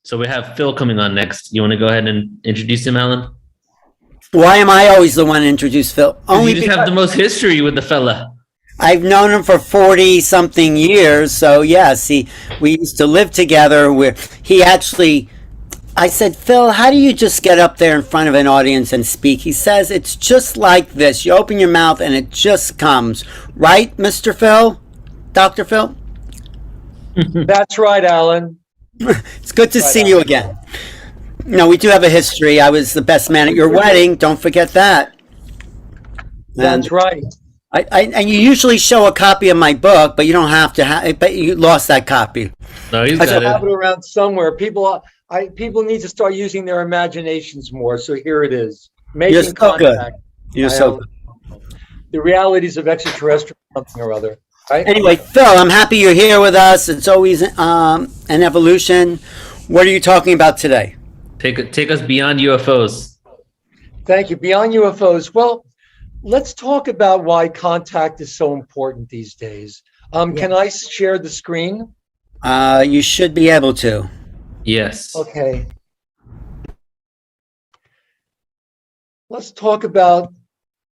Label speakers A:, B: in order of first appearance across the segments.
A: So we have Phil coming on next. You want to go ahead and introduce him, Alan?
B: Why am I always the one to introduce Phil?
A: Only you just have the most history with the fella.
B: I've known him for 40-something years. So, yes, we used to live together. I said, Phil, how do you just get up there in front of an audience and speak? He says, it's just like this. You open your mouth and it just comes. Right, Mr. Phil? Dr. Phil?
C: That's right, Alan.
B: It's good to see you again. No, we do have a history. I was the best man at your wedding. Don't forget that.
C: That's right.
B: And you usually show a copy of my book, but you don't have to. But you lost that copy.
A: No, he's got it.
C: I have it around somewhere. People need to start using their imaginations more. So here it is.
B: You're so good. You're so good.
C: The realities of extraterrestrial something or other. Right?
B: Anyway, Phil, I'm happy you're here with us. It's always an evolution. What are you talking about today?
A: Take us beyond UFOs.
C: Thank you. Beyond UFOs. Well, let's talk about why contact is so important these days. Can I share the screen?
B: You should be able to.
A: Yes.
C: Okay. Let's talk about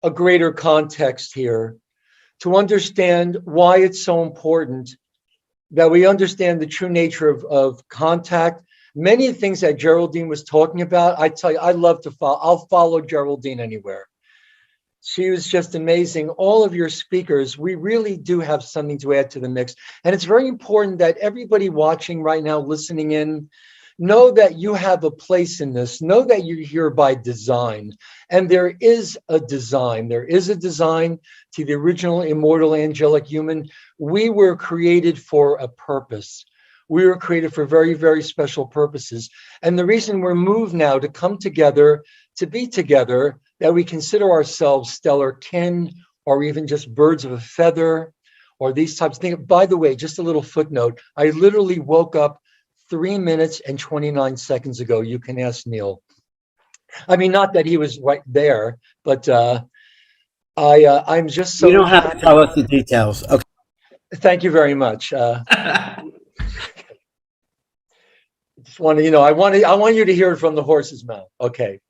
C: a greater context here to understand why it's so important that we understand the true nature of contact. Many of the things that Geraldine was talking about, I tell you, I love to follow. I'll follow Geraldine anywhere. She was just amazing. All of your speakers, we really do have something to add to the mix. And it's very important that everybody watching right now, listening in, know that you have a place in this. Know that you're here by design. And there is a design. There is a design to the original immortal angelic human. We were created for a purpose. We were created for very, very special purposes. And the reason we're moved now to come together, to be together, that we consider ourselves stellar kin, or even just birds of a feather, or these types of things. By the way, just a little footnote. I literally woke up 3 minutes and 29 seconds ago. You can ask Neil. I mean, not that he was right there, but I'm just so...
B: You don't have to tell us the details. Okay.
C: Thank you very much. Just want to, I want you to hear it from the horse's mouth. Okay.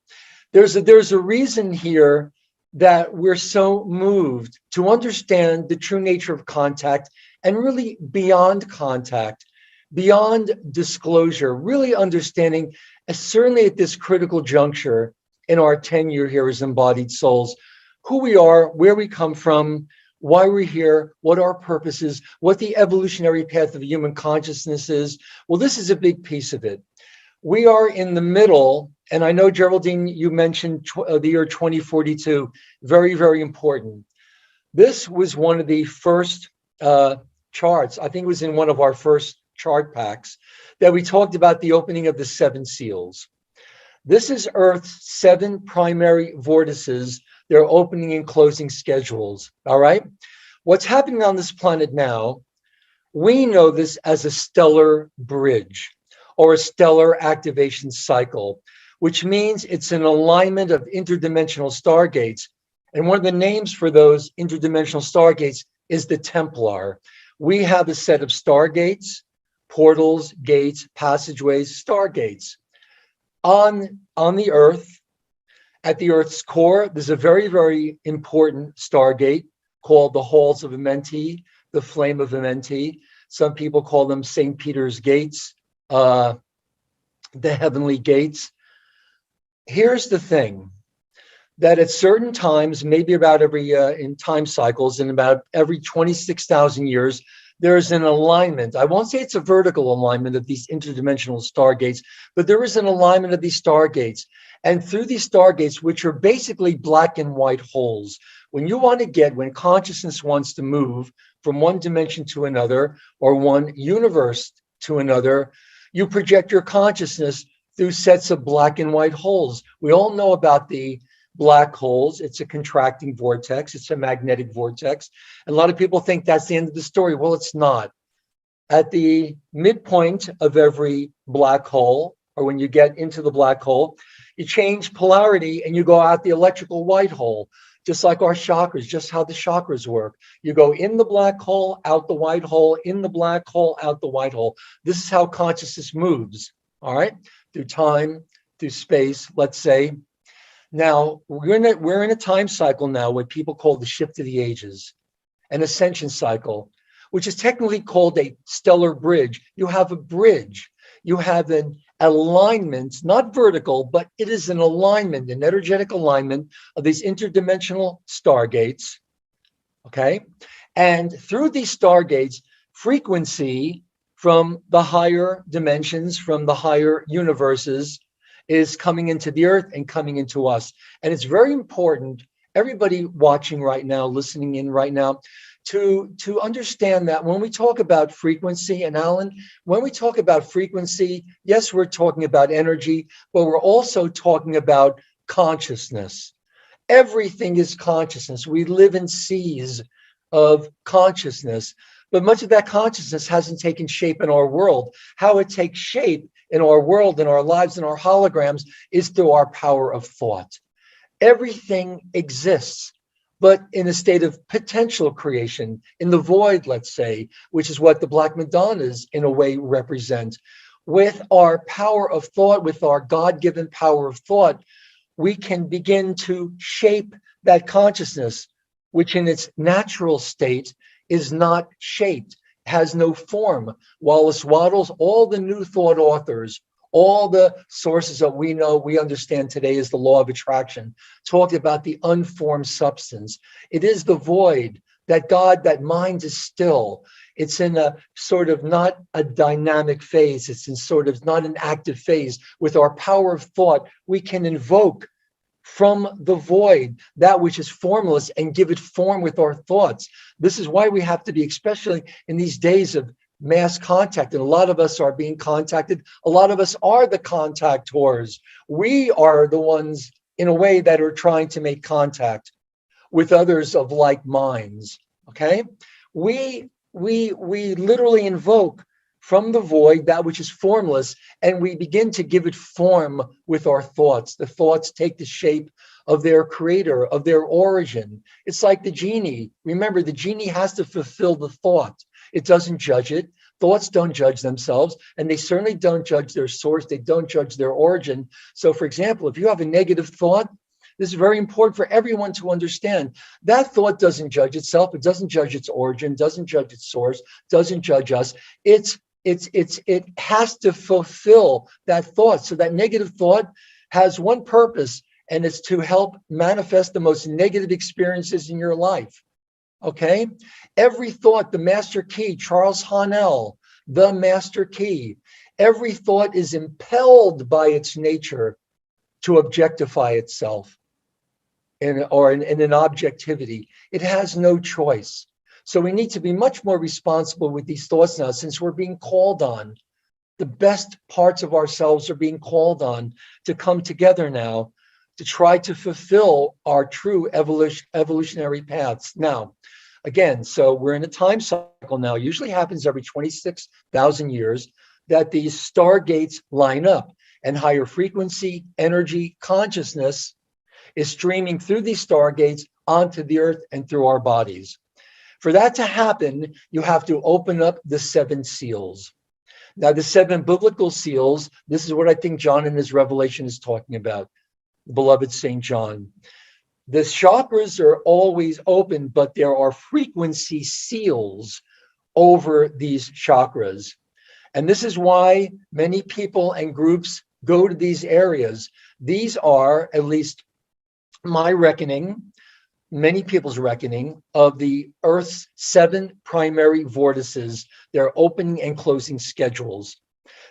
C: There's a reason here that we're so moved to understand the true nature of contact, and really beyond contact, beyond disclosure, really understanding, certainly at this critical juncture in our tenure here as embodied souls, who we are, where we come from, why we're here, what our purpose is, what the evolutionary path of human consciousness is. Well, this is a big piece of it. We are in the middle, and I know, Geraldine, you mentioned the year 2042, very, very important. This was one of the first charts, I think it was in one of our first chart packs, that we talked about the opening of the 7 seals. This is Earth's 7 primary vortices, their opening and closing schedules, all right? What's happening on this planet now, we know this as a stellar bridge, or a stellar activation cycle, which means it's an alignment of interdimensional stargates. And one of the names for those interdimensional stargates is the Templar. We have a set of stargates, portals, gates, passageways, stargates. On the Earth, at the Earth's core, there's a very, very important stargate called the Halls of Amenti, the Flame of Amenti. Some people call them St. Peter's Gates, the Heavenly Gates. Here's the thing, that at certain times, maybe about in time cycles, in about every 26,000 years, there's an alignment. I won't say it's a vertical alignment of these interdimensional stargates, but there is an alignment of these stargates. And through these stargates, which are basically black and white holes, when consciousness wants to move from one dimension to another, or one universe to another, you project your consciousness through sets of black and white holes. We all know about the black holes. It's a contracting vortex. It's a magnetic vortex. And a lot of people think that's the end of the story. Well, it's not. At the midpoint of every black hole, or when you get into the black hole, you change polarity and you go out the electrical white hole, just like our chakras, just how the chakras work. You go in the black hole, out the white hole, in the black hole, out the white hole. This is how consciousness moves. all right, through time, through space, let's say. Now, we're in a time cycle now, what people call the shift of the ages, an ascension cycle, which is technically called a stellar bridge. You have a bridge, you have an alignment, not vertical, but it is an alignment, an energetic alignment of these interdimensional stargates. Okay. And through these stargates, frequency from the higher dimensions, from the higher universes, is coming into the earth and coming into us. And it's very important, everybody watching right now, listening in right now, to understand that when we talk about frequency, and Alan, when we talk about frequency, yes, we're talking about energy, but we're also talking about consciousness. Everything is consciousness. We live in seas of consciousness, but much of that consciousness hasn't taken shape in our world. How it takes shape in our world, in our lives, in our holograms, is through our power of thought. Everything exists, but in a state of potential creation, in the void, let's say, which is what the Black Madonnas in a way represent. With our power of thought, with our God-given power of thought, we can begin to shape that consciousness, which in its natural state is not shaped, has no form. Wallace Wattles, all the new thought authors, all the sources that we know, we understand today is the law of attraction, talked about the unformed substance. It is the void, that God, that mind is still. It's in a sort of not a dynamic phase. It's in sort of not an active phase. With our power of thought, we can invoke from the void that which is formless and give it form with our thoughts. This is why we have to be, especially in these days of mass contact, and a lot of us are being contacted. A lot of us are the contactors. We are the ones, in a way, that are trying to make contact with others of like minds. Okay, we literally invoke from the void that which is formless, and we begin to give it form with our thoughts. The thoughts take the shape of their creator, of their origin. It's like the genie. Remember, the genie has to fulfill the thought. It doesn't judge it. Thoughts don't judge themselves, and they certainly don't judge their source. They don't judge their origin. So, for example, if you have a negative thought, this is very important for everyone to understand. That thought doesn't judge itself. It doesn't judge its origin, doesn't judge its source, doesn't judge us. It has to fulfill that thought. So that negative thought has one purpose, and it's to help manifest the most negative experiences in your life. Okay? Every thought, the master key, Charles Haanel, the master key, every thought is impelled by its nature to objectify itself in an objectivity. It has no choice. So we need to be much more responsible with these thoughts now, since we're being called on. The best parts of ourselves are being called on to come together now to try to fulfill our true evolutionary paths. Now, again, so we're in a time cycle now, usually happens every 26,000 years, that these stargates line up, and higher frequency, energy, consciousness is streaming through these stargates onto the earth and through our bodies. For that to happen, you have to open up the 7 seals. Now, the 7 biblical seals, this is what I think John in his Revelation is talking about, beloved St. John. The chakras are always open, but there are frequency seals over these chakras. And this is why many people and groups go to these areas. These are, at least my reckoning, many people's reckoning, of the Earth's 7 primary vortices, their opening and closing schedules.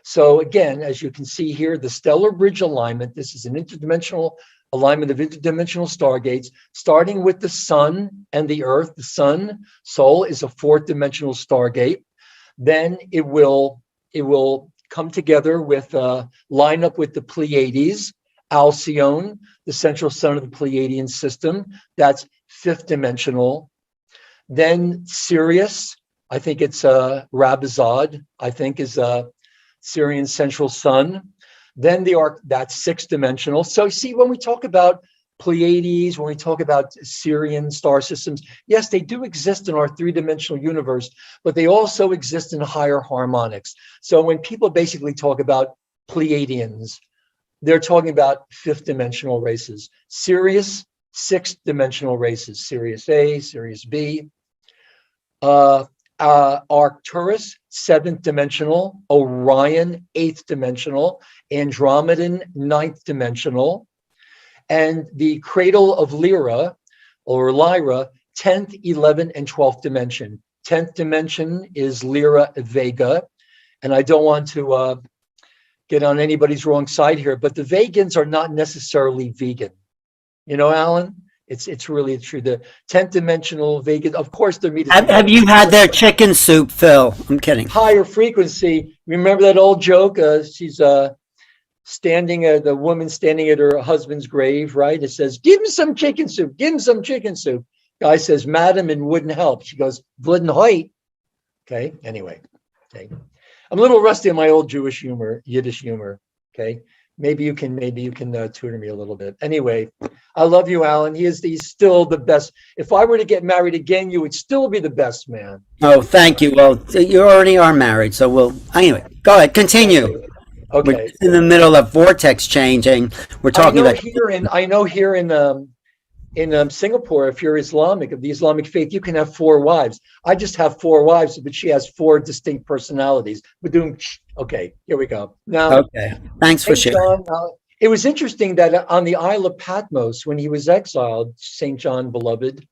C: So again, as you can see here, the stellar bridge alignment, this is an interdimensional alignment of interdimensional stargates, starting with the sun and the earth. The sun, Sol, is a 4th dimensional stargate. Then it will come together with, line up with the Pleiades, Alcyone, the central sun of the Pleiadian system, that's 5th dimensional. Then Sirius, I think it's Rabazad, I think is a Syrian central sun. Then that's 6th dimensional. So see, when we talk about Pleiades, when we talk about Syrian star systems, yes, they do exist in our 3-dimensional universe, but they also exist in higher harmonics. So when people basically talk about Pleiadians. They're talking about fifth dimensional races. Sirius, sixth dimensional races. Sirius A, Sirius B. Arcturus, seventh dimensional. Orion, eighth dimensional. Andromedan, ninth dimensional. And the cradle of Lyra, or Lyra, 10th, 11th, and 12th dimension. 10th dimension is Lyra Vega. And I don't want to get on anybody's wrong side here, but the vegans are not necessarily vegan. You know, Alan? It's really true. The 10th dimensional vegan, of course, their meat is
B: Have you had their chicken soup, Phil? I'm kidding.
C: higher frequency. Remember that old joke? She's the woman standing at her husband's grave, right? It says, "Give him some chicken soup. Give him some chicken soup." Guy says, "Madam, it wouldn't help." She goes, "Wouldn't hurt." Okay. Anyway, okay. I'm a little rusty on my old Jewish humor, Yiddish humor. Okay. Maybe you can tutor me a little bit. Anyway, I love you, Alan. He's still the best. If I were to get married again, you would still be the best man.
B: Oh, thank you. Well, you already are married, so anyway, go ahead, continue.
C: Okay.
B: We're in the middle of vortex changing. We're talking about
C: I know here in Singapore, if you're Islamic, of the Islamic faith, you can have 4 wives. I just have 4 wives, but she has 4 distinct personalities. We're doing, okay, here we go. Now,
B: okay. Thanks for sharing.
C: John, it was interesting that on the Isle of Patmos, when he was exiled, St. John Beloved,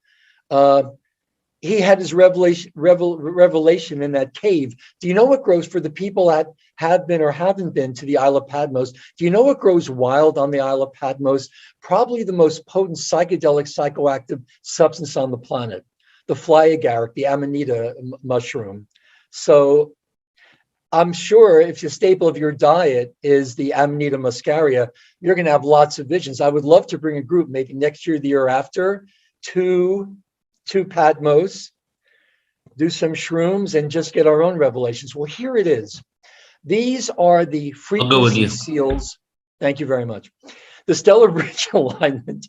C: he had his revelation in that cave. Do you know what grows for the people that have been or haven't been to the Isle of Patmos? Do you know what grows wild on the Isle of Patmos? Probably the most potent psychedelic psychoactive substance on the planet, the fly agaric, the amanita mushroom. So I'm sure if the staple of your diet is the Amanita muscaria, you're going to have lots of visions. I would love to bring a group, maybe next year, the year after, to Patmos, do some shrooms, and just get our own revelations. Well, here it is. These are the frequency seals. Thank you very much. The stellar bridge alignment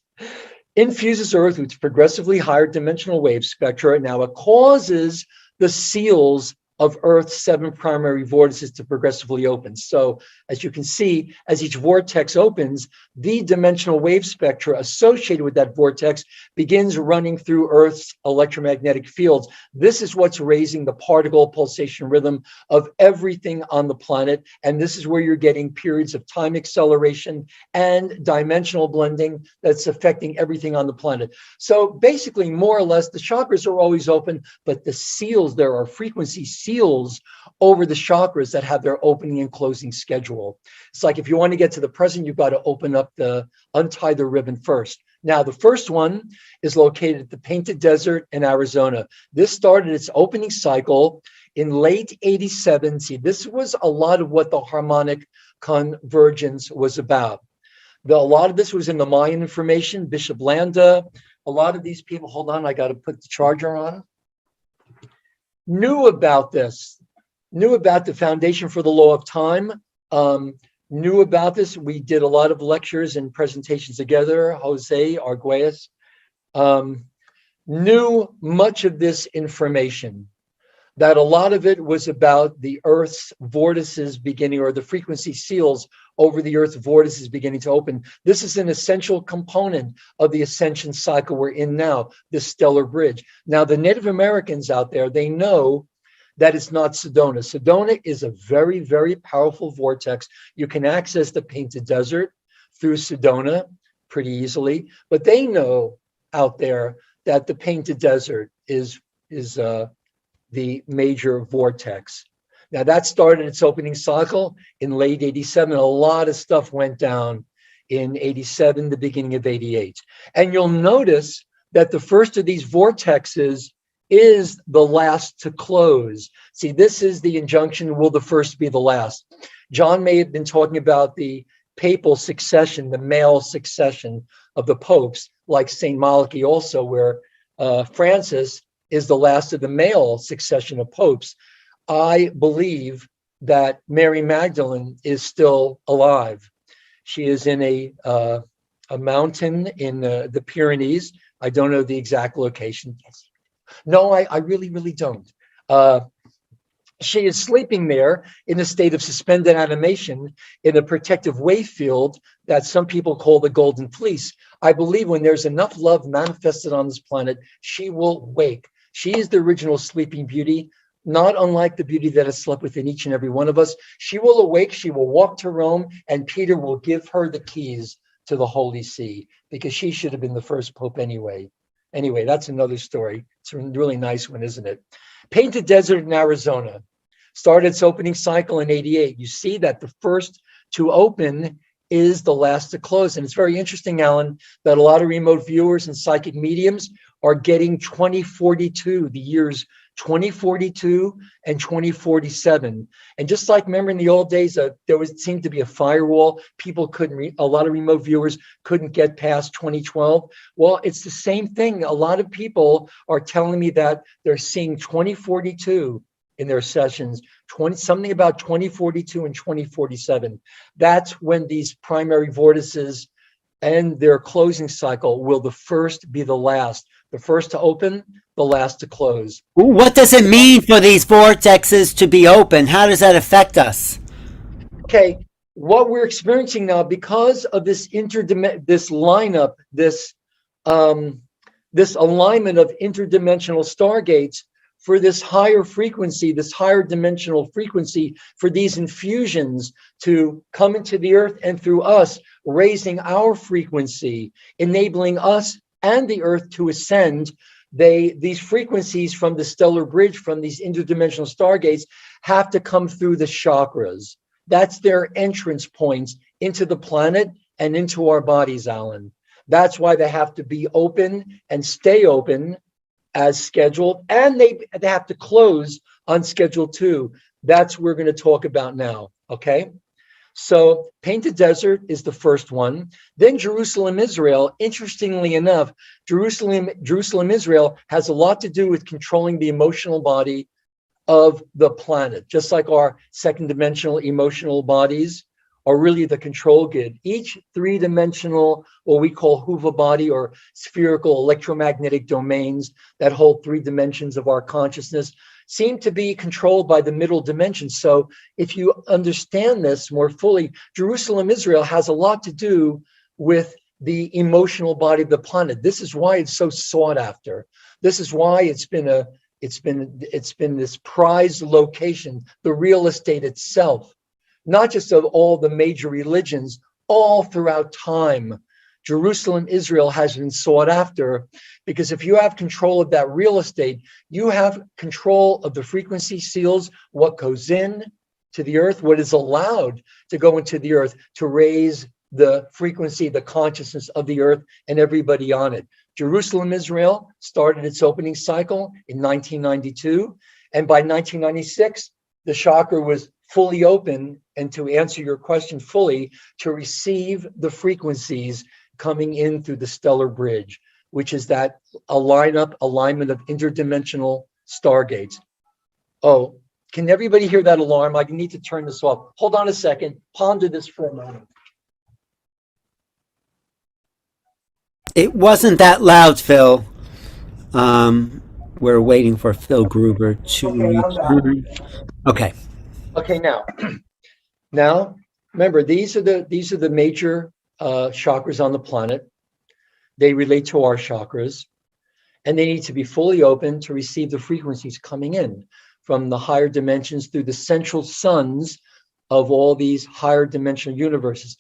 C: infuses Earth with progressively higher dimensional wave spectra. Now it causes the seals of Earth's 7 primary vortices to progressively open. So as you can see, as each vortex opens, the dimensional wave spectra associated with that vortex begins running through Earth's electromagnetic fields. This is what's raising the particle pulsation rhythm of everything on the planet. And this is where you're getting periods of time acceleration and dimensional blending that's affecting everything on the planet. So basically, more or less, the chakras are always open, but the seals, there are frequency seals over the chakras that have their opening and closing schedule. It's like if you want to get to the present, you've got to untie the ribbon first. Now, the first one is located at the Painted Desert in Arizona. This started its opening cycle in late 87. See, this was a lot of what the harmonic convergence was about. A lot of this was in the Mayan information, Bishop Landa. A lot of these people, hold on, I got to put the charger on. Knew about this, knew about the foundation for the law of time, knew about this. We did a lot of lectures and presentations together, Jose Arguelles, knew much of this information, that a lot of it was about the Earth's vortices beginning, or the frequency seals over the Earth's vortices beginning to open. This is an essential component of the ascension cycle we're in now, this stellar bridge. Now, the Native Americans out there, they know that it's not Sedona. Sedona is a very, very powerful vortex. You can access the Painted Desert through Sedona pretty easily, but they know out there that the Painted Desert is the major vortex. Now that started its opening cycle in late 87. A lot of stuff went down in 87, the beginning of 88. And you'll notice that the first of these vortexes is the last to close. See, this is the injunction, will the first be the last? John may have been talking about the papal succession, the male succession of the popes, like St. Malachy also, where Francis is the last of the male succession of popes. I believe that Mary Magdalene is still alive. She is in a mountain in the Pyrenees. I don't know the exact location. No, I really, really don't. She is sleeping there in a state of suspended animation in a protective wave field that some people call the golden fleece. I believe when there's enough love manifested on this planet, she will wake. She is the original sleeping beauty, not unlike the beauty that has slept within each and every one of us. She will awake, she will walk to Rome, and Peter will give her the keys to the Holy See, because she should have been the first pope anyway. Anyway, that's another story. It's a really nice one, isn't it? Painted Desert in Arizona started its opening cycle in 88. You see that the first to open is the last to close. And it's very interesting, Alan, that a lot of remote viewers and psychic mediums are getting 2042, the years 2042 and 2047. And just like, remember in the old days, seemed to be a firewall. People couldn't, a lot of remote viewers couldn't get past 2012. Well, it's the same thing. A lot of people are telling me that they're seeing 2042 in their sessions, something about 2042 and 2047. That's when these primary vortices and their closing cycle will the first be the last to open, the last to close.
B: What does it mean for these vortexes to be open? How does that affect us?
C: Okay, what we're experiencing now, because of this lineup, this alignment of interdimensional stargates, for this higher frequency, this higher dimensional frequency, for these infusions to come into the earth and through us, raising our frequency, enabling us and the earth to ascend. These frequencies from the stellar bridge, from these interdimensional stargates, have to come through the chakras. That's their entrance points into the planet and into our bodies, Alan. That's why they have to be open and stay open as scheduled, and they have to close on schedule 2. That's what we're going to talk about now, okay? So Painted Desert is the first one. Then Jerusalem, Israel. Interestingly enough, Jerusalem, Israel has a lot to do with controlling the emotional body of the planet, just like our second dimensional emotional bodies are really the control grid. Each three-dimensional, what we call Huva body, or spherical electromagnetic domains that hold 3 dimensions of our consciousness, seem to be controlled by the middle dimension. So if you understand this more fully, Jerusalem, Israel has a lot to do with the emotional body of the planet. This is why it's so sought after. This is why it's been this prized location, the real estate itself, not just of all the major religions, all throughout time. Jerusalem, Israel has been sought after, because if you have control of that real estate, you have control of the frequency seals, what goes in to the earth, what is allowed to go into the earth to raise the frequency, the consciousness of the earth and everybody on it. Jerusalem, Israel started its opening cycle in 1992. And by 1996, the chakra was fully open, and to answer your question fully, to receive the frequencies coming in through the stellar bridge, which is that alignment of interdimensional stargates. Oh, can everybody hear that alarm? I need to turn this off. Hold on a second. Ponder this for a moment.
B: It wasn't that loud, Phil. We're waiting for Phil Gruber to return. Okay.
C: Okay, now remember, these are the major chakras on the planet. They relate to our chakras, and they need to be fully open to receive the frequencies coming in from the higher dimensions through the central suns of all these higher dimensional universes.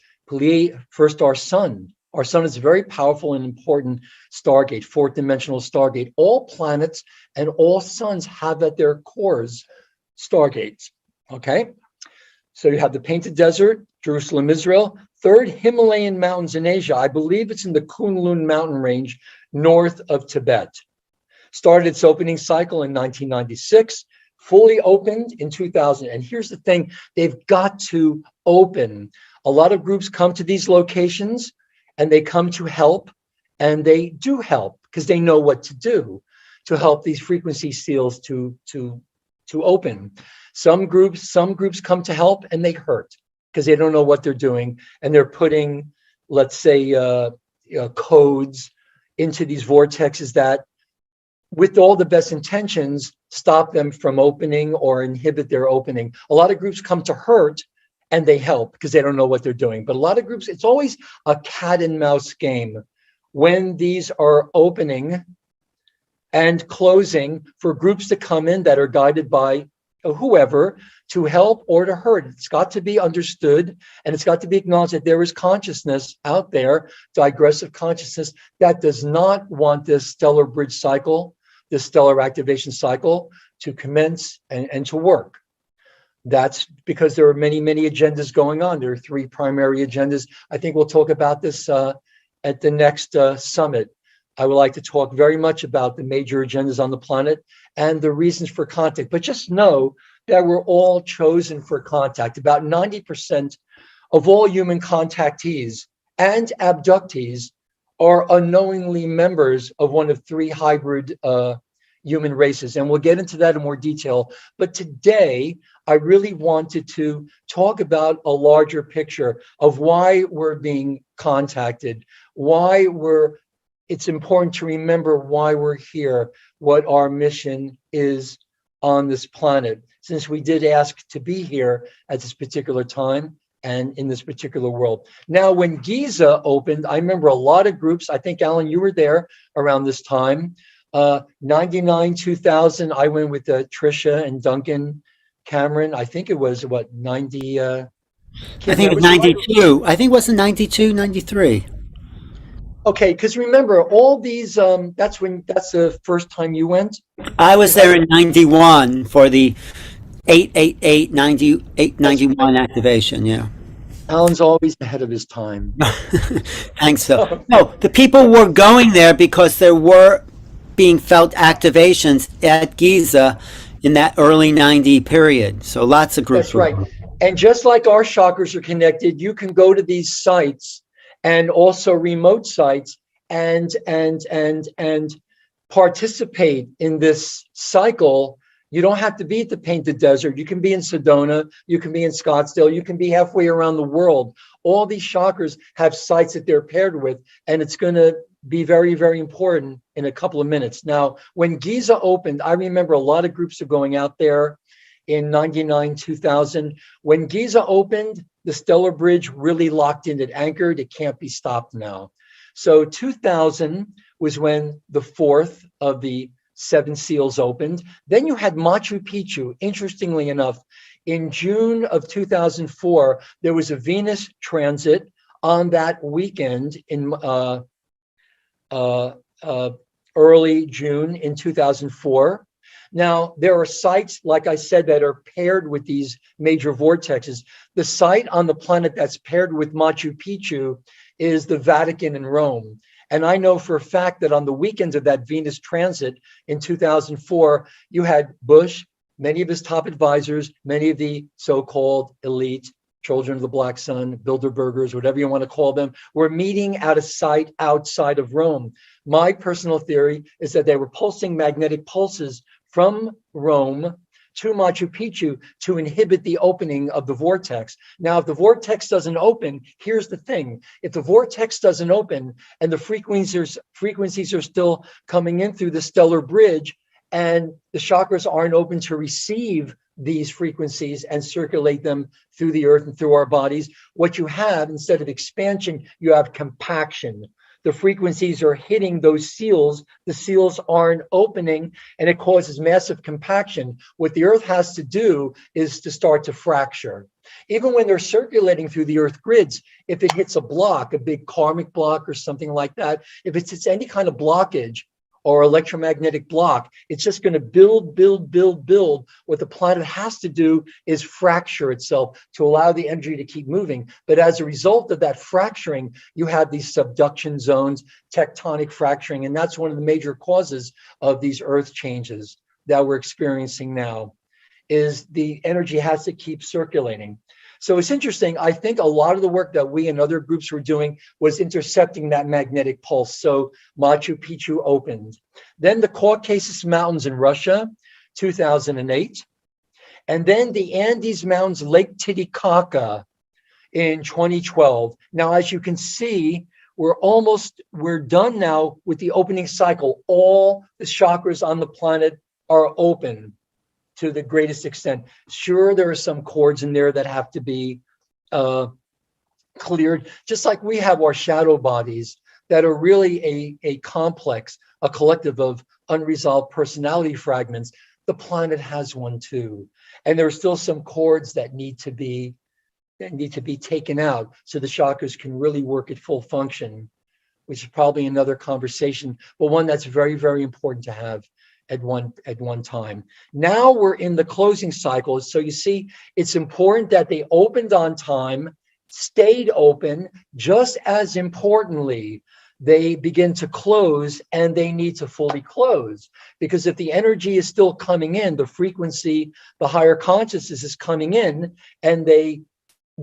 C: First, our sun. Our sun is a very powerful and important stargate, 4th dimensional stargate. All planets and all suns have at their cores stargates. Okay, so you have the Painted Desert, Jerusalem, Israel, 3rd Himalayan mountains in Asia. I believe it's in the Kunlun mountain range north of Tibet. Started its opening cycle in 1996, fully opened in 2000. And here's the thing, they've got to open. A lot of groups come to these locations and they come to help, and they do help because they know what to do to help these frequency seals to open. Some groups come to help and they hurt because they don't know what they're doing, and they're putting, let's say, codes into these vortexes that with all the best intentions, stop them from opening or inhibit their opening. A lot of groups come to hurt and they help because they don't know what they're doing. But a lot of groups, it's always a cat and mouse game when these are opening and closing for groups to come in that are guided by whoever to help or to hurt. It's got to be understood, and it's got to be acknowledged that there is consciousness out there, digressive consciousness, that does not want this stellar bridge cycle, this stellar activation cycle to commence and to work. That's because there are many, many agendas going on. There are three primary agendas. I think we'll talk about this at the next summit. I would like to talk very much about the major agendas on the planet and the reasons for contact. But just know that we're all chosen for contact. About 90% of all human contactees and abductees are unknowingly members of one of three hybrid human races. And we'll get into that in more detail. But today, I really wanted to talk about a larger picture of why we're being contacted, why it's important to remember why we're here, what our mission is on this planet, since we did ask to be here at this particular time and in this particular world. Now, when Giza opened, I remember a lot of groups. I think, Alan, you were there around this time. 99, 2000, I went with Trisha and Duncan Cameron. I think it was, 90?
B: I think it was 92. I think it was 92, 93.
C: Okay, because remember, all these, that's the first time you went?
B: I was there in 91 for the 888 98 91 activation, yeah.
C: Alan's always ahead of his time.
B: Thanks, though. No, the people were going there because there were being felt activations at Giza in that early 90 period. So lots of groups.
C: That's right. And just like our chakras are connected, you can go to these sites and also remote sites and participate in this cycle. You don't have to be at the Painted Desert. You can be in Sedona. You can be in Scottsdale. You can be halfway around the world. All these chakras have sites that they're paired with, and it's going to be very, very important in a couple of minutes. Now, when Giza opened, I remember a lot of groups are going out there in 99, 2000. When Giza opened, the stellar bridge really locked in. It anchored. It can't be stopped now. So 2000 was when the fourth of the seven seals opened. Then you had Machu Picchu. Interestingly enough, in June of 2004, there was a Venus transit on that weekend in early June in 2004. Now, there are sites, like I said, that are paired with these major vortexes. The site on the planet that's paired with Machu Picchu is the Vatican in Rome. And I know for a fact that on the weekends of that Venus transit in 2004, you had Bush, many of his top advisors, many of the so-called elite, children of the Black Sun, Bilderbergers, whatever you want to call them, were meeting at a site outside of Rome. My personal theory is that they were pulsing magnetic pulses from Rome to Machu Picchu to inhibit the opening of the vortex. Now, if the vortex doesn't open, here's the thing. If the vortex doesn't open and the frequencies are still coming in through the stellar bridge and the chakras aren't open to receive these frequencies and circulate them through the earth and through our bodies, what you have, instead of expansion, you have compaction. The frequencies are hitting those seals. The seals aren't opening, and it causes massive compaction. What the earth has to do is to start to fracture. Even when they're circulating through the earth grids, if it hits a block, a big karmic block or something like that, if it's any kind of blockage or electromagnetic block, it's just going to build. What the planet has to do is fracture itself to allow the energy to keep moving. But as a result of that fracturing, you have these subduction zones, tectonic fracturing, and that's one of the major causes of these earth changes that we're experiencing now, is the energy has to keep circulating. So it's interesting. I think a lot of the work that we and other groups were doing was intercepting that magnetic pulse. So Machu Picchu opened. Then the Caucasus Mountains in Russia, 2008. And then the Andes Mountains, Lake Titicaca in 2012. Now, as you can see, we're done now with the opening cycle. All the chakras on the planet are open to the greatest extent. Sure, there are some cords in there that have to be cleared, just like we have our shadow bodies that are really a complex, a collective of unresolved personality fragments. The planet has one too. And there are still some cords that need to be taken out so the chakras can really work at full function, which is probably another conversation, but one that's very, very important to have at one time. Now we're in the closing cycle. So you see, it's important that they opened on time, stayed open. Just as importantly, they begin to close, and they need to fully close, because if the energy is still coming in, the frequency, the higher consciousness is coming in, and they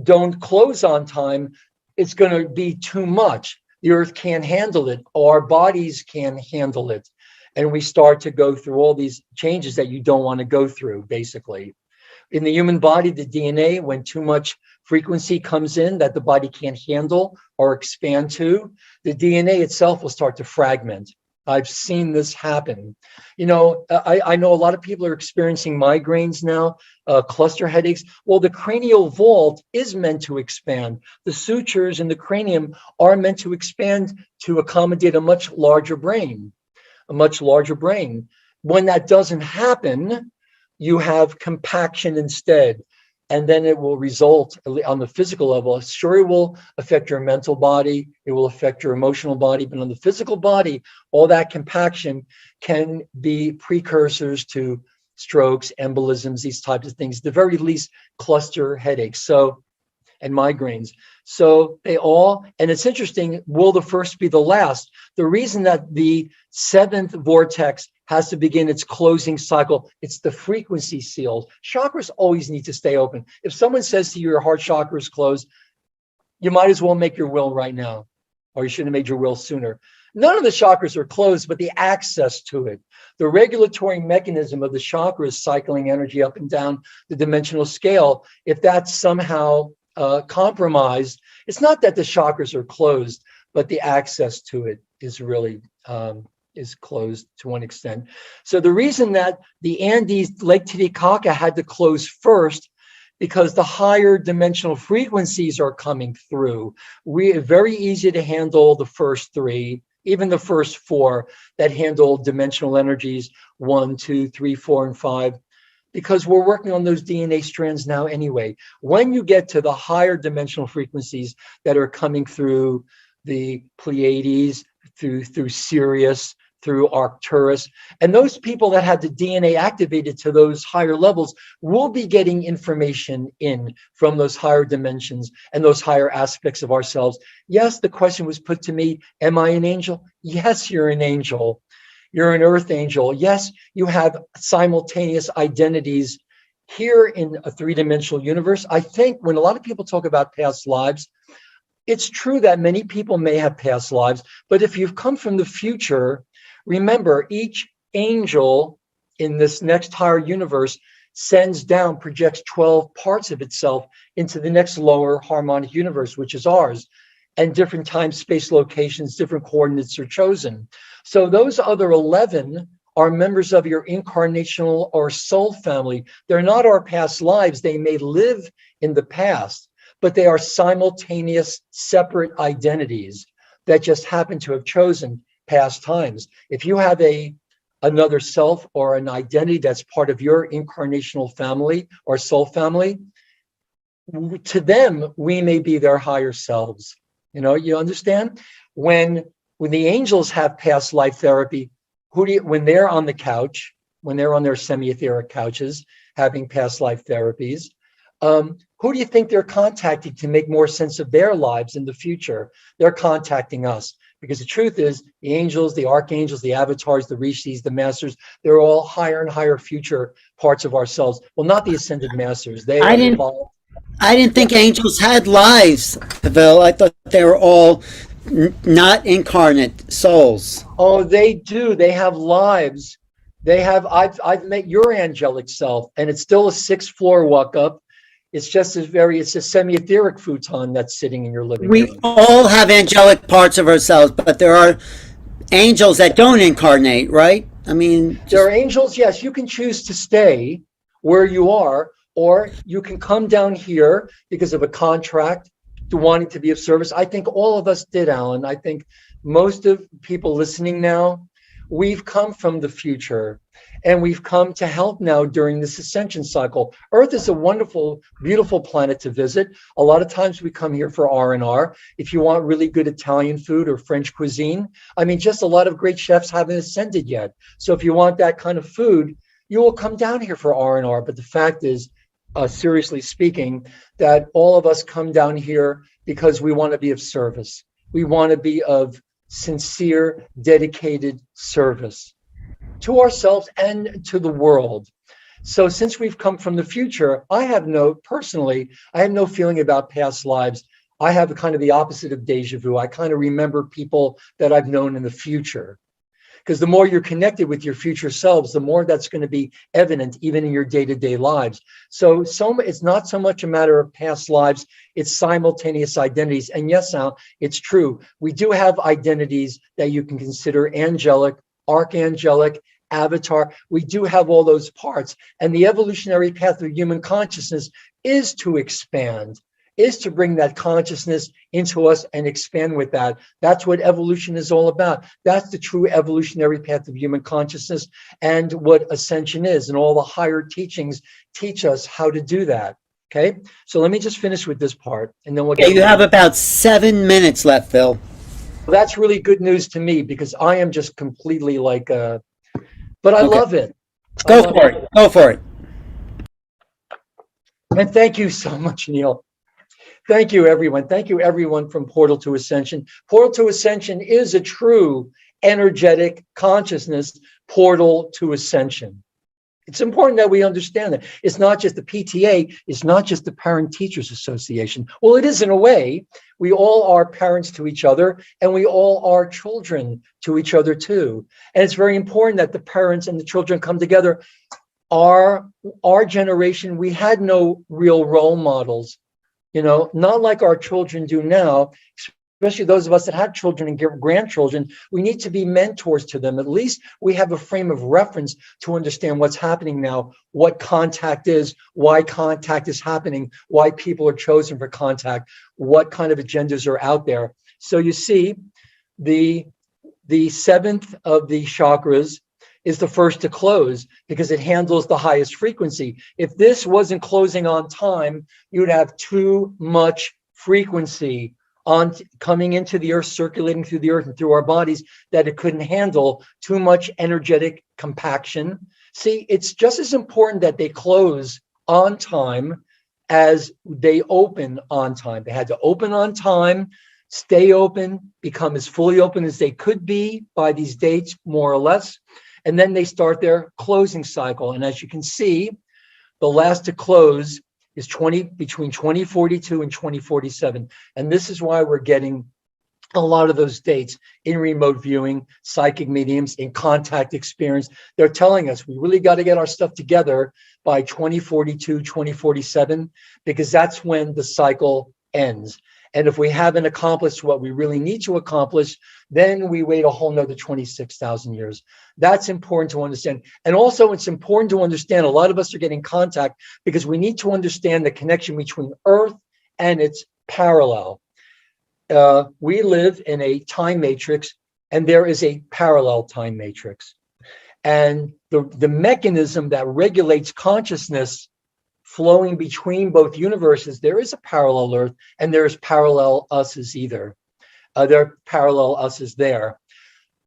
C: don't close on time, it's going to be too much. The earth can't handle it. Our bodies can't handle it. And we start to go through all these changes that you don't want to go through, basically. In the human body, the DNA, when too much frequency comes in that the body can't handle or expand to, the DNA itself will start to fragment. I've seen this happen. You know, I know a lot of people are experiencing migraines now, cluster headaches. Well, the cranial vault is meant to expand. The sutures in the cranium are meant to expand to accommodate a much larger brain, When that doesn't happen, you have compaction instead. And then it will result on the physical level. Sure, it will affect your mental body, it will affect your emotional body, but on the physical body, all that compaction can be precursors to strokes, embolisms, these types of things, at the very least, cluster headaches. And migraines. So they all, and it's interesting, will the first be the last? The reason that the seventh vortex has to begin its closing cycle, it's the frequency seals. Chakras always need to stay open. If someone says to you, your heart chakra is closed, you might as well make your will right now, or you should have made your will sooner. None of the chakras are closed, but the access to it, the regulatory mechanism of the chakras cycling energy up and down the dimensional scale, if that's somehow compromised, it's not that the chakras are closed, but the access to it is really is closed to one extent. So the reason that the Andes, Lake Titicaca had to close first, because the higher dimensional frequencies are coming through. Very easy to handle the first three, even the first four that handle dimensional energies 1, 2, 3, 4, and 5. Because we're working on those DNA strands now anyway. When you get to the higher dimensional frequencies that are coming through the Pleiades, through Sirius, through Arcturus, and those people that had the DNA activated to those higher levels will be getting information in from those higher dimensions and those higher aspects of ourselves. Yes, the question was put to me, am I an angel? Yes, you're an angel. You're an earth angel. Yes, you have simultaneous identities here in a three-dimensional universe. I think when a lot of people talk about past lives, it's true that many people may have past lives, but if you've come from the future, remember, each angel in this next higher universe sends down, projects 12 parts of itself into the next lower harmonic universe, which is ours. And different time, space, locations, different coordinates are chosen. So those other 11 are members of your incarnational or soul family. They're not our past lives. They may live in the past, but they are simultaneous, separate identities that just happen to have chosen past times. If you have another self or an identity that's part of your incarnational family or soul family, to them, we may be their higher selves. You understand? When the angels have past life therapy, when they're on the couch, when they're on their semi-etheric couches having past life therapies, who do you think they're contacting to make more sense of their lives in the future? They're contacting us, because the truth is, the angels, the archangels, the avatars, the rishis, the masters, they're all higher and higher future parts of ourselves. Well, not the ascended masters. They have evolved.
B: I didn't think angels had lives, Pavel. I thought they were all not incarnate souls.
C: Oh, they do. They have lives. They have. I've met your angelic self, and it's still a 6th floor walk up. It's just it's a semi-etheric futon that's sitting in your living
B: We
C: room.
B: all have angelic parts of ourselves, but there are angels that don't incarnate, right? I mean,
C: There are angels, yes, you can choose to stay where you are, or you can come down here because of a contract to wanting to be of service. I think all of us did, Alan. I think most of people listening now, we've come from the future and we've come to help now during this ascension cycle. Earth is a wonderful, beautiful planet to visit. A lot of times we come here for R&R. If you want really good Italian food or French cuisine, I mean, just a lot of great chefs haven't ascended yet. So if you want that kind of food, you will come down here for R&R. But the fact is, seriously speaking, that all of us come down here because we want to be of service. We want to be of sincere, dedicated service to ourselves and to the world. So since we've come from the future, I have no feeling about past lives. I have kind of the opposite of deja vu. I kind of remember people that I've known in the future. Because the more you're connected with your future selves, the more that's going to be evident even in your day-to-day lives. So it's not so much a matter of past lives, it's simultaneous identities. And yes, Al, it's true. We do have identities that you can consider angelic, archangelic, avatar. We do have all those parts. And the evolutionary path of human consciousness is to expand, is to bring that consciousness into us and expand with that. That's what evolution is all about. That's the true evolutionary path of human consciousness and what ascension is. And all the higher teachings teach us how to do that. Okay, so let me just finish with this part and then we'll get.
B: you have about 7 minutes left, Phil.
C: Well, that's really good news to me because I am just completely like, but I love it.
B: Go for it. Go for it.
C: And thank you so much, Neil. Thank you, everyone. Thank you, everyone from Portal to Ascension. Portal to Ascension is a true energetic consciousness portal to ascension. It's important that we understand that. It's not just the PTA. It's not just the Parent Teachers Association. Well, it is in a way. We all are parents to each other, and we all are children to each other, too. And it's very important that the parents and the children come together. Our generation, we had no real role models. You know, not like our children do now, especially those of us that have children and grandchildren. We need to be mentors to them. At least we have a frame of reference to understand what's happening now, what contact is, why contact is happening, why people are chosen for contact, what kind of agendas are out there. So you see, the seventh of the chakras is the first to close because it handles the highest frequency. If this wasn't closing on time, you'd have too much frequency on coming into the earth, circulating through the earth and through our bodies, that it couldn't handle too much energetic compaction. See, it's just as important that they close on time as they open on time. They had to open on time, stay open, become as fully open as they could be by these dates, more or less. And then they start their closing cycle. And as you can see, the last to close is between 2042 and 2047. And this is why we're getting a lot of those dates in remote viewing, psychic mediums, in contact experience. They're telling us we really got to get our stuff together by 2042, 2047, because that's when the cycle ends. And if we haven't accomplished what we really need to accomplish, then we wait a whole nother 26,000 years. That's important to understand. And also it's important to understand a lot of us are getting contact because we need to understand the connection between Earth and its parallel. We live in a time matrix and there is a parallel time matrix. And the mechanism that regulates consciousness flowing between both universes, there is a parallel Earth and there's parallel us's either. There are parallel us's there.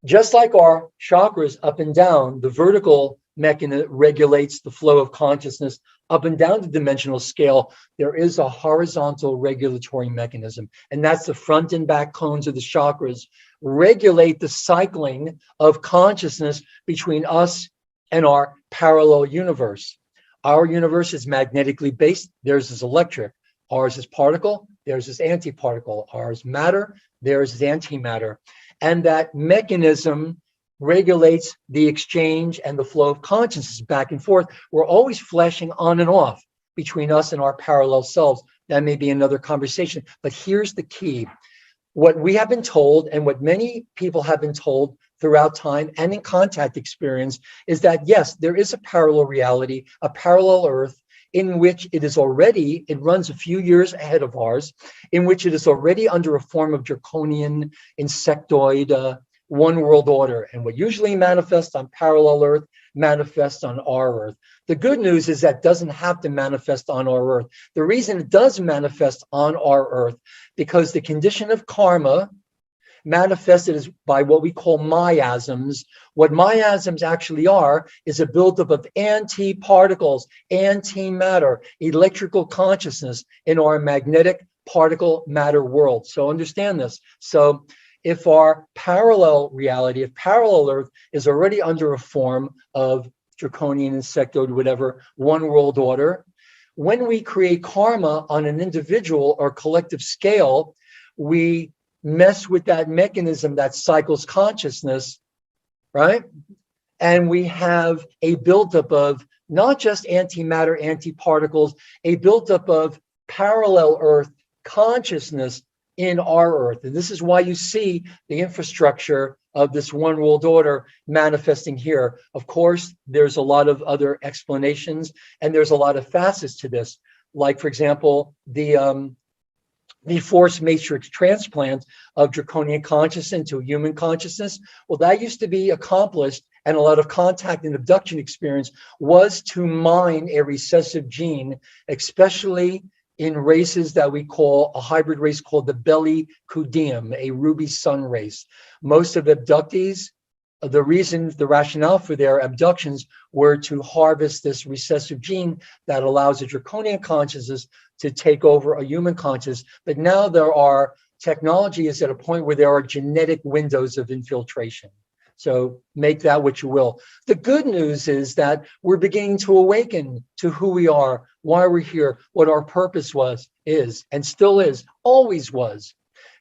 C: Just like our chakras up and down, the vertical mechanism regulates the flow of consciousness up and down the dimensional scale. There is a horizontal regulatory mechanism, and that's the front and back cones of the chakras regulate the cycling of consciousness between us and our parallel universe. Our universe is magnetically based. Theirs is electric. Ours is particle. Theirs is antiparticle. Ours matter. Theirs is antimatter. And that mechanism regulates the exchange and the flow of consciousness back and forth. We're always flashing on and off. between us and our parallel selves. That may be another conversation, but here's the key. What we have been told, and what many people have been told throughout time and in contact experience, is that yes, there is a parallel reality, a parallel Earth, in which it runs a few years ahead of ours, in which it is already under a form of draconian, insectoid, one world order. And what usually manifests on parallel Earth manifests on our Earth. The good news is that doesn't have to manifest on our Earth. The reason it does manifest on our Earth, because the condition of karma manifested is by what we call miasms. What miasms actually are is a buildup of anti-particles, antimatter, electrical consciousness in our magnetic particle matter world. So understand this. So if our parallel reality, if parallel Earth is already under a form of draconian, insectoid, whatever, one world order, when we create karma on an individual or collective scale, we mess with that mechanism that cycles consciousness, right? And we have a buildup of not just antimatter, antiparticles, a buildup of parallel Earth consciousness in our Earth. And this is why you see the infrastructure of this one world order manifesting here. Of course, there's a lot of other explanations, and there's a lot of facets to this. Like, for example, the force matrix transplant of draconian consciousness into human consciousness. Well, that used to be accomplished, and a lot of contact and abduction experience was to mine a recessive gene, especially in races that we call a hybrid race called the Belly Kudim, a ruby sun race. Most of abductees, the rationale for their abductions were to harvest this recessive gene that allows a draconian consciousness to take over a human consciousness. But now technology is at a point where there are genetic windows of infiltration. So make that what you will. The good news is that we're beginning to awaken to who we are, why we're here, what our purpose is, and still is, always was.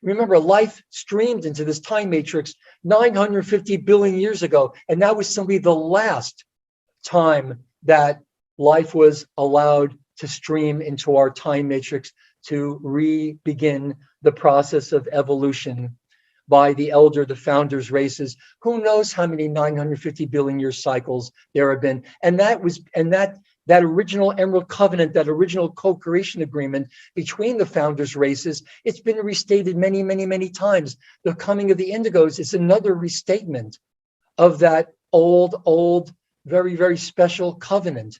C: Remember, life streamed into this time matrix 950 billion years ago, and that was simply the last time that life was allowed to stream into our time matrix to re-begin the process of evolution by the founders races. Who knows how many 950 billion year cycles there have been. And that original Emerald Covenant, that original co-creation agreement between the founders races, it's been restated many, many, many times. The coming of the Indigos is another restatement of that old, very, very special covenant.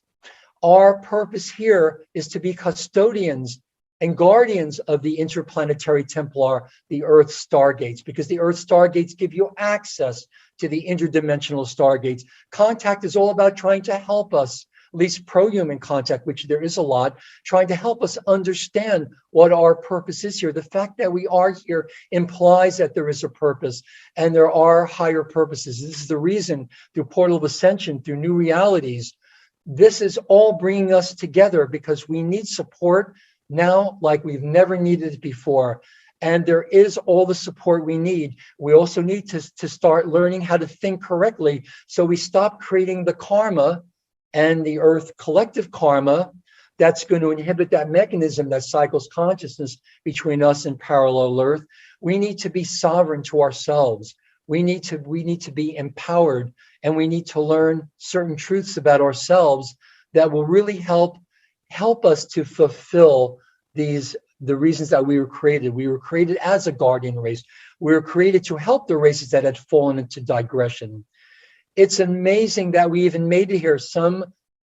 C: Our purpose here is to be custodians and guardians of the interplanetary Templar, the Earth stargates, because the Earth stargates give you access to the interdimensional stargates. Contact is all about trying to help us, at least pro-human contact, which there is a lot, trying to help us understand what our purpose is here. The fact that we are here implies that there is a purpose, and there are higher purposes. This is the reason, through Portal of Ascension, through new realities, this is all bringing us together, because we need support now like we've never needed it before. And there is all the support we need. We also need to start learning how to think correctly, so we stop creating the karma and the Earth collective karma that's going to inhibit that mechanism that cycles consciousness between us and parallel Earth. We need to be sovereign to ourselves. We need to be empowered, and we need to learn certain truths about ourselves that will really help us to fulfill the reasons that we were created. We were created as a guardian race. We were created to help the races that had fallen into digression. It's amazing that we even made it here. Some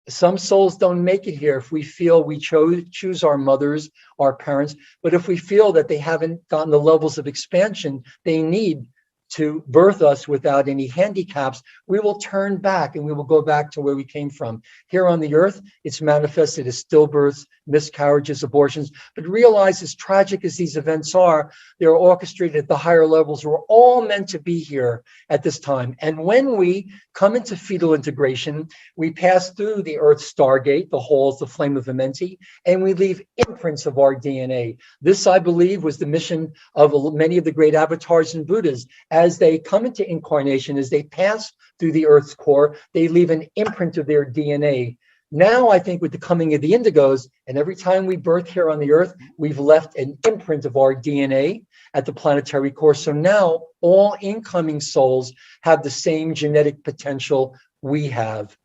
C: souls don't make it here if we feel we choose our mothers, our parents, but if we feel that they haven't gotten the levels of expansion they need to birth us without any handicaps, we will turn back and we will go back to where we came from. Here on the Earth, it's manifested as stillbirths, miscarriages, abortions. But realize, as tragic as these events are, they're orchestrated at the higher levels. We're all meant to be here at this time. And when we come into fetal integration, we pass through the Earth Stargate, the Halls, the Flame of Amenti, and we leave imprints of our DNA. This, I believe, was the mission of many of the great avatars and Buddhas. As they come into incarnation, as they pass through the Earth's core, they leave an imprint of their DNA. Now, I think with the coming of the indigos, and every time we birth here on the earth, we've left an imprint of our DNA at the planetary core. So now all incoming souls have the same genetic potential we have.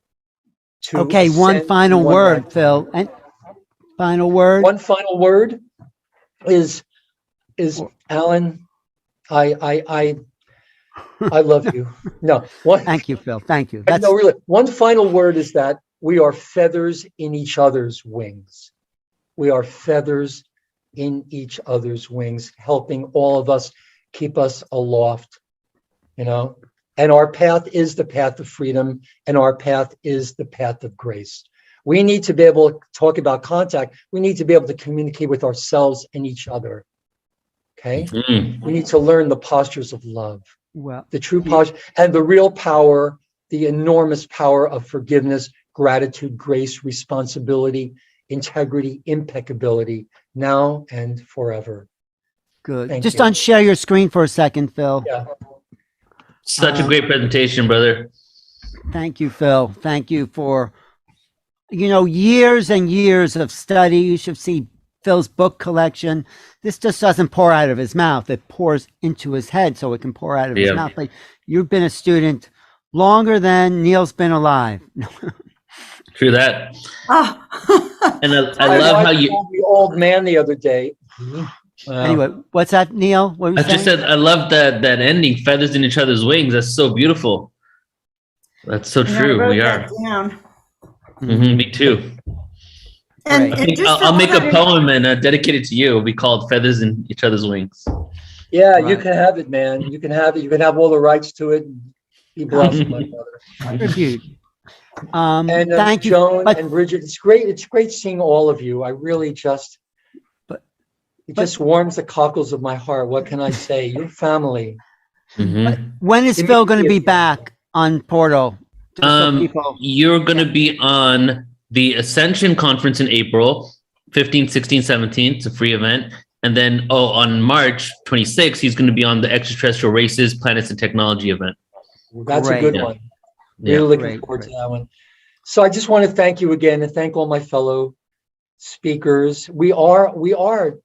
B: Okay, one final word, Phil. And final word.
C: One final word is Alan, I love you. No,
B: thank you, Phil. Thank you.
C: No, really. One final word is that we are feathers in each other's wings. We are feathers in each other's wings, helping all of us, keep us aloft, and our path is the path of freedom, and our path is the path of grace. We need to be able to talk about contact. We need to be able to communicate with ourselves and each other. Okay?
A: Mm-hmm.
C: We need to learn the postures of love.
B: Well,
C: the true posture and the real power, the enormous power of forgiveness, gratitude, grace, responsibility, integrity, impeccability, now and forever.
B: Good. Just unshare your screen for a second, Phil.
C: Yeah.
A: Such a great presentation, brother.
B: Thank you, Phil. Thank you for, years and years of study. You should see Phil's book collection. This just doesn't pour out of his mouth. It pours into his head so it can pour out of his mouth. Like, you've been a student longer than Neil's been alive.
A: True that.
D: Oh.
A: And I love how you
C: told the old man the other day.
B: Anyway, what's that, Neil? What were you saying?
A: just said I love that ending, feathers in each other's wings. That's so beautiful. That's so true. We are. Me too.
D: And
A: I'll make a poem and dedicate it to you. It'll be called Feathers in Each Other's Wings.
C: Yeah, right. You can have it, man. You can have it. You can have all the rights to it. Be blessed, my brother.
B: Tribute.
C: And
B: thank you,
C: Joan and Bridget. It's great. It's great seeing all of you. I really just, it just warms the cockles of my heart. What can I say? Your family.
A: Mm-hmm.
B: When is Phil going to be back on Portal?
A: You're going to be on the Ascension Conference in April, 15th, 16th, 17th. It's a free event. And then, on March 26th, he's going to be on the Extraterrestrial Races, Planets, and Technology event.
C: That's a good one. Really looking forward to that one. So I just want to thank you again and thank all my fellow speakers. We are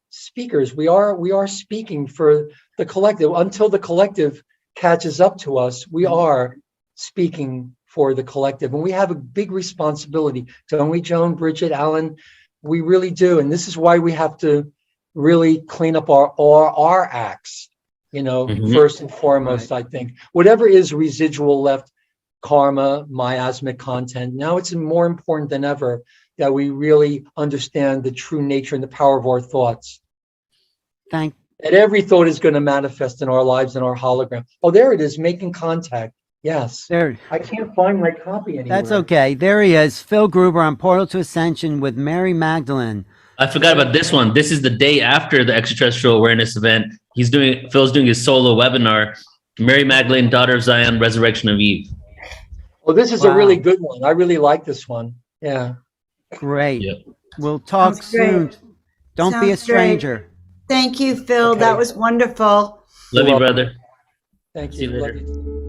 C: speakers. We are speaking for the collective. Until the collective catches up to us, we are speaking for the collective. And we have a big responsibility, don't we, Joan, Bridget, Alan? We really do. And this is why we have to really clean up our acts, first and foremost, I think. Whatever is residual left, karma, miasmic content, now it's more important than ever that we really understand the true nature and the power of our thoughts. And every thought is going to manifest in our lives in our hologram. Oh, there it is, making contact. Yes.
B: There.
C: I can't find my copy anymore.
B: That's okay. There he is, Phil Gruber on Portal to Ascension with Mary Magdalene.
A: I forgot about this one. This is the day after the Extraterrestrial Awareness event. Phil's doing his solo webinar, Mary Magdalene, Daughter of Zion, Resurrection of Eve.
C: Well, this is a really good one. I really like this one. Yeah.
B: Great.
A: Yep.
B: We'll talk soon. Don't be a stranger.
D: Great. Thank you, Phil.
C: Okay.
D: That was wonderful.
A: Love you, brother.
C: Thank
A: See
C: you.
A: you later.
C: Love you.